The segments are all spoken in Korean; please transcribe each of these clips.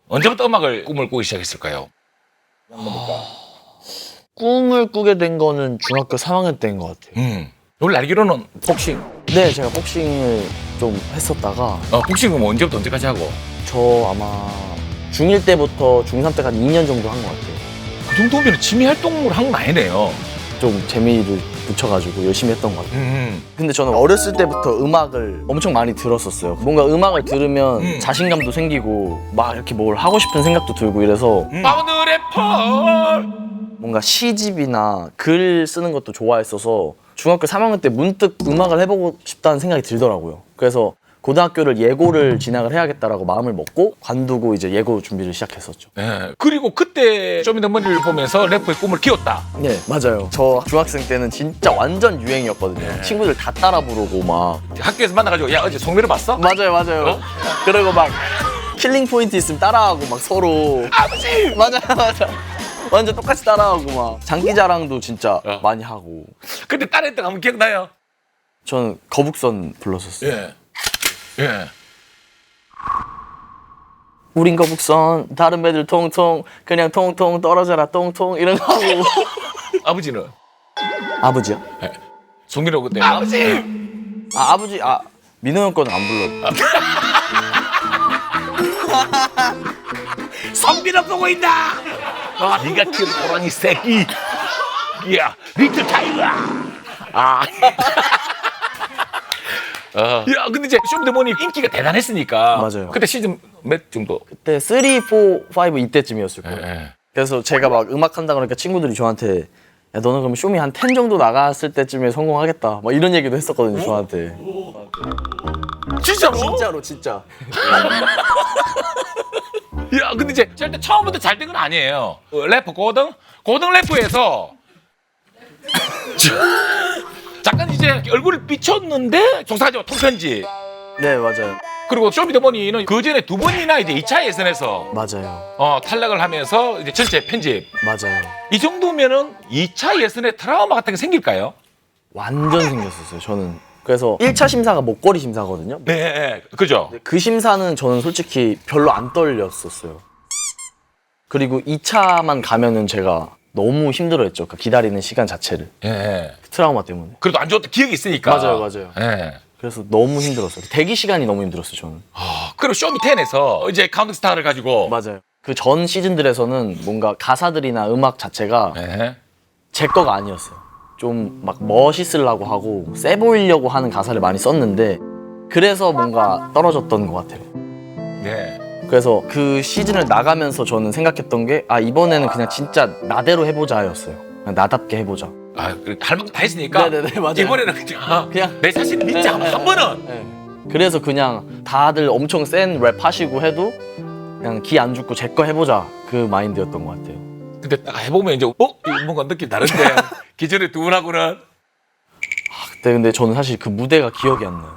언제부터 음악을 꿈을 꾸기 시작했을까요? 꿈을 꾸게 된 거는 중학교 3학년 때인 것 같아요. 원래 알기로는 복싱. 네, 제가 복싱을 좀 했었다가 복싱은 뭐 언제부터 언제까지 하고? 저 아마 중1 때부터 중3 때까지 2년 정도 한 것 같아요. 그 정도면 취미 활동을 한 건 아니네요. 좀 재미를 붙여가지고 열심히 했던 것 같아요. 근데 저는 어렸을 때부터 음악을 엄청 많이 들었었어요. 뭔가 음악을 들으면 자신감도 생기고 막 이렇게 뭘 하고 싶은 생각도 들고 이래서 하늘의 펄. 뭔가 시집이나 글 쓰는 것도 좋아했어서 중학교 3학년 때 문득 음악을 해보고 싶다는 생각이 들더라고요. 그래서 고등학교를 예고를 진학을 해야겠다라고 마음을 먹고 관두고 이제 예고 준비를 시작했었죠. 네. 그리고 그때 쇼미더머니를 보면서 래퍼의 꿈을 키웠다. 네, 맞아요. 저 중학생 때는 진짜 완전 유행이었거든요. 친구들 다 따라 부르고 막. 학교에서 만나가지고 야 어제 송미를 봤어? 맞아요, 맞아요. 어? 그리고 막 킬링 포인트 있으면 따라하고 막 서로. 아버지! 맞아, 맞아. 완전 똑같이 따라하고 막 장기자랑도 진짜 많이 하고. 근데 따라했던 거 한번 기억나요? 저는 거북선 불렀었어요. 예. 우린 거북선, 다른 애들 통통, 그냥 통통 떨어져라 통통 이런 거 하고. 아버지는? 아버지요? 예. 송민호 그때 아버지! 아버지, 민호 형 거는 안 불러. 성민호 보고 있다! 네가 키운 호랑이 새끼! 야, 리틀 타이거! 야, 근데 이제 쇼미더머니 인기가 대단했으니까. 맞아요. 그때 시즌 몇 정도? 그때 3, 4, 5 이때쯤이었을 거예요. 예. 그래서 제가 막 음악 한다 그러니까 친구들이 저한테 야 너는 그럼 쇼미 한 10 정도 나갔을 때쯤에 성공하겠다 막 이런 얘기도 했었거든요 저한테. 진짜로? 진짜로 진짜. 야, 근데 이제 절대 처음부터 잘 된 건 아니에요. 래퍼 고등 래퍼에서 잠깐 이제 얼굴을 비쳤는데 종사가지고 통편지. 네 맞아요. 그리고 쇼미더머니는 그 전에 두 번이나 이제 2차 예선에서 맞아요. 탈락을 하면서 이제 전체 편집. 맞아요. 이 정도면은 2차 예선에 트라우마 같은 게 생길까요? 완전 생겼었어요 저는. 그래서 1차 심사가 목걸이 심사거든요. 네, 그죠? 그 심사는 저는 솔직히 별로 안 떨렸었어요. 그리고 2차만 가면은 제가 너무 힘들어했죠. 그 기다리는 시간 자체를. 예. 트라우마 때문에. 그래도 안 좋았던 기억이 있으니까. 맞아요. 예. 그래서 너무 힘들었어요. 대기 시간이 너무 힘들었어요 저는. 그리고 쇼미10에서 이제 카운트 스타를 가지고. 맞아요. 그 전 시즌들에서는 뭔가 가사들이나 음악 자체가 예. 제 거가 아니었어요. 좀 막 멋있으려고 하고 세 보이려고 하는 가사를 많이 썼는데 그래서 뭔가 떨어졌던 것 같아요. 네. 그래서 그 시즌을 나가면서 저는 생각했던 게 이번에는 그냥 진짜 나대로 해보자였어요. 그냥 나답게 해보자. 할 만큼 다 했으니까. 네네네, 맞아요. 이번에는 그냥 내 자신 믿자. 한 번은. 네. 그래서 그냥 다들 엄청 센 랩 하시고 해도 그냥 기 안 죽고 제 거 해보자 그 마인드였던 것 같아요. 근데 딱 해보면 이제 이거 뭔가 느낌 다른데 기존에 두 분하고는. 그때 근데 저는 사실 그 무대가 기억이 안 나요.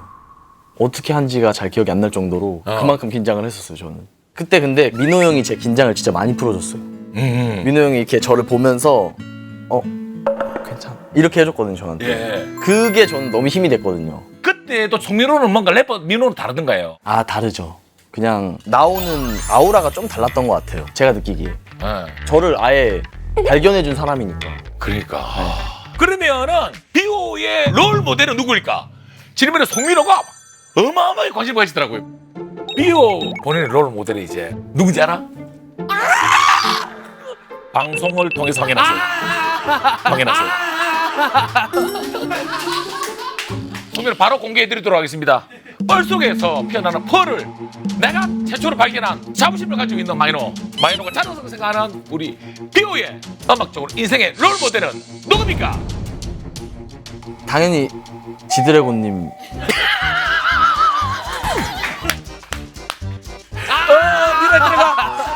어떻게 한지가 잘 기억이 안 날 정도로 그만큼 긴장을 했었어요 저는. 그때 근데 민호 형이 제 긴장을 진짜 많이 풀어줬어요. 민호 형이 이렇게 저를 보면서 괜찮아 이렇게 해줬거든요 저한테. 예. 그게 저는 너무 힘이 됐거든요. 그때도 송민호는 뭔가 래퍼 민호는 다르던가요? 다르죠. 그냥 나오는 아우라가 좀 달랐던 것 같아요 제가 느끼기에. 예. 저를 아예 발견해준 사람이니까. 그러니까. 그러면은 비오의 롤 모델은 누구일까? 지난번에 송민호가 어마어마하게 관심을 가지더라고요. 비오 본인의 롤 모델이 이제 누군지 알아? 방송을 통해서 확인하세요. 확인하세요. 송민호 바로 공개해드리도록 하겠습니다. 뻘 속에서 피어나는 펄을 내가 최초로 발견한 자부심을 가지고 있는 마이노가 자랑스럽게 생각하는 우리 비오의 음악적으로 인생의 롤 모델은 누굽니까? 당연히 지드래곤님. 미래 들어가.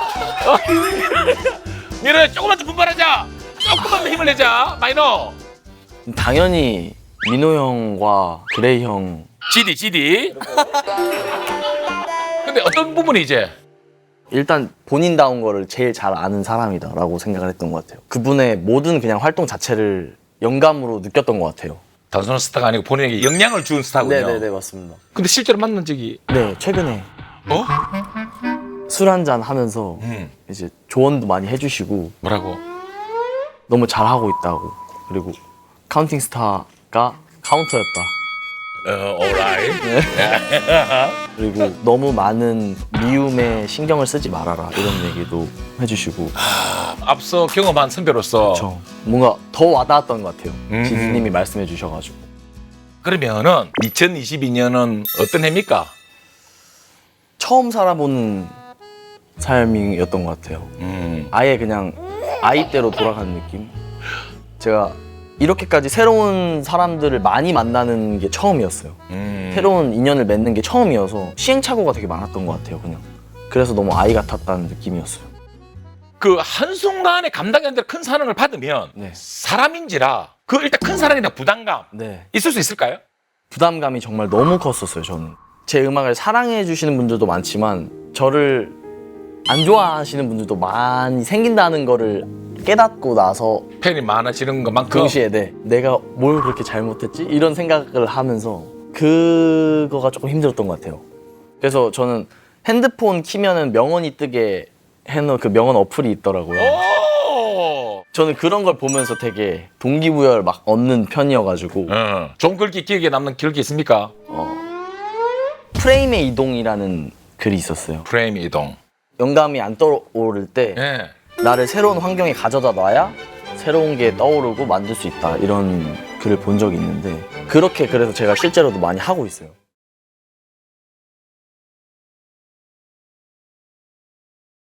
미래 조금만 더 분발하자. 조금만 더 힘을 내자. 마이너. 당연히 민호 형과 그레이 형. GD. 근데 어떤 부분이 이제 일단 본인다운 거를 제일 잘 아는 사람이다라고 생각을 했던 것 같아요. 그분의 모든 그냥 활동 자체를 영감으로 느꼈던 것 같아요. 단순한 스타가 아니고 본인에게 영향을 준 스타군요. 네네네 맞습니다. 근데 실제로 만난 적이 네 최근에 어? 술 한잔 하면서 음. 이제 조언도 많이 해주시고 뭐라고? 너무 잘하고 있다고. 그리고 카운팅 스타가 카운터였다. alright. 그리고 너무 많은 미움에 신경을 쓰지 말아라 이런 얘기도 해주시고 앞서 경험한 선배로서 저 뭔가 더 와닿았던 것 같아요. 음. 지수님이 말씀해 주셔가지고. 그러면은 2022년은 어떤 해입니까? 처음 살아보는 삶이었던 것 같아요. 아예 그냥 아이때로 돌아가는 느낌. 제가 이렇게까지 새로운 사람들을 많이 만나는 게 처음이었어요. 새로운 인연을 맺는 게 처음이어서 시행착오가 되게 많았던 것 같아요. 그냥 그래서 너무 아이 같았다는 느낌이었어요. 그 한순간에 감당이 안 되는 큰 사랑을 받으면 네. 사람인지라 그 일단 큰 사랑이나 부담감 네. 있을 수 있을까요? 부담감이 정말 너무 컸었어요. 저는 제 음악을 사랑해 주시는 분들도 많지만 저를 안 좋아하시는 분들도 많이 생긴다는 거를 깨닫고 나서 팬이 많아지는 것만큼 동시에 내가 뭘 그렇게 잘못했지? 이런 생각을 하면서 그거가 조금 힘들었던 것 같아요. 그래서 저는 핸드폰 키면은 명언이 뜨게 해놓은 그 명언 어플이 있더라고요. 오! 저는 그런 걸 보면서 되게 동기부여를 막 얻는 편이어가지고 좋은 글귀 기억에 남는 글귀 있습니까? 프레임의 이동이라는 글이 있었어요. 프레임 이동. 영감이 안 떠오를 때 예. 나를 새로운 환경에 가져다 놔야 새로운 게 떠오르고 만들 수 있다 이런 글을 본 적이 있는데 그렇게 그래서 제가 실제로도 많이 하고 있어요.